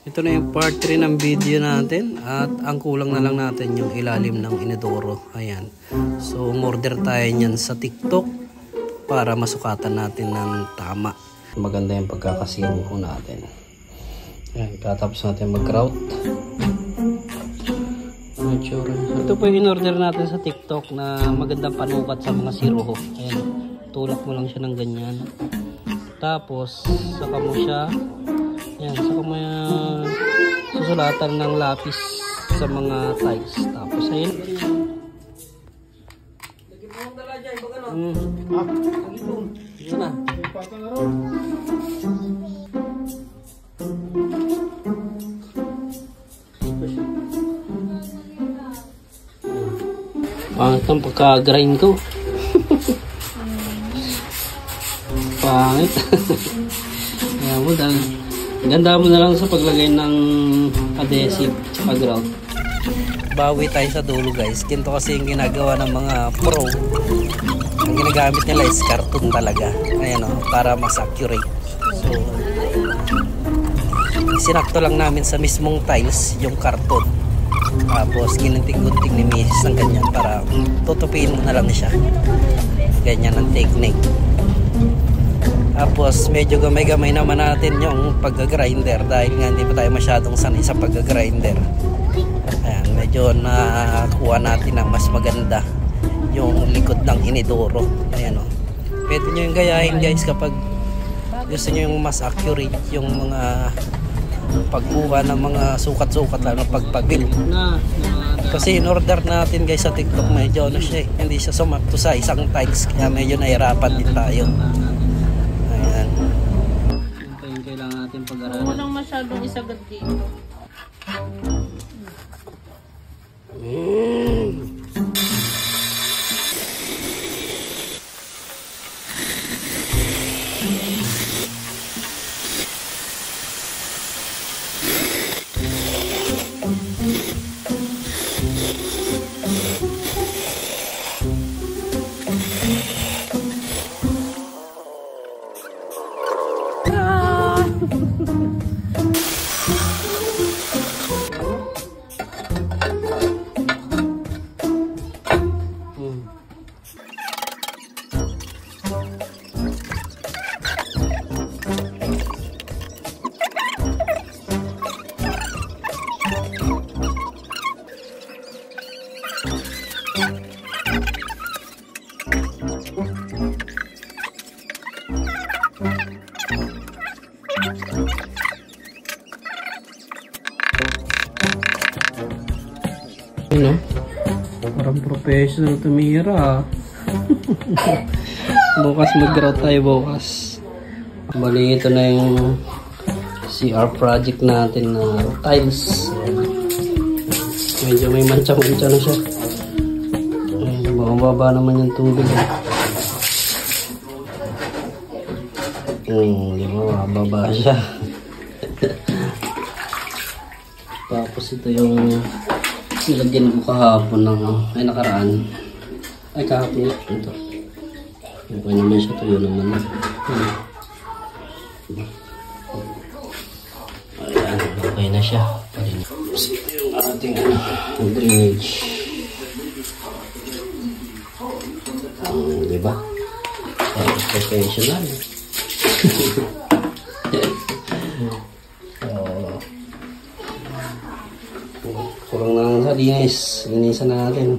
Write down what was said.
Ito na yung part 3 ng video natin at ang kulang na lang natin yung ilalim ng inidoro. Ayan. So umorder tayo niyan sa TikTok para masukatan natin ng tama. Maganda yung pagkakasiro natin. Ayan, katapos natin mag-grout. Ito po yung in-order natin sa TikTok na magandang panukat sa mga siroho. Ayan, tulak mo lang siya ng ganyan. Tapos saka mo siya, ayan, saka mo susulatan ng lapis sa mga tiles. Tapos ayun. Ito na. Pangit ang pagka-grind ko. Pangit. Kaya mo dahil ganda mo na lang sa paglagay ng adhesive at grout. Bawi tayo sa dulo guys. Ganito kasi yung ginagawa ng mga pro. Ang ginagamit nila is carton talaga. Ayan o, para mas accurate. So, sinakto lang namin sa mismong tiles yung carton. Tapos ginunting-gunting ni Mrs. ng ganyan para tutupiin mo na lang siya. Ganyan ang technique. Tapos medyo gamay-gamay naman natin yung pag-grinder dahil nga hindi pa tayo masyadong sanay sa pag-grinder. Ayan, medyo nakuha natin ng mas maganda yung likod ng inidoro. Ayan o. Pwede nyo yung gayahin guys kapag gusto nyo yung mas accurate yung mga pagkuha ng mga sukat-sukat lalo pagpabil. Kasi in-order natin guys sa TikTok medyo ano siya hindi siya sumakto sa isang tiles kaya medyo nahirapan din tayo. Ayan. Ito yung kailangan natin pag-aralan. Walang masyadong isagad dito. Ano? Parang professional tumira. Bukas mag-grout tayo bukas. Bali ito na yung CR project natin na tiles. Medyo may mancha-mancha na siya. Bumababa naman yung tubig. Di ba? Mababa siya. Tapos ito yung nilagyan ko kahapon ng nakaraan. Ay kahapon ito. Okay naman siya, tuyo naman. Ayan, okay na siya. Tapos ito yung ating drainage. Diba? Professional. Kurang na lang sa linis. Linisan natin.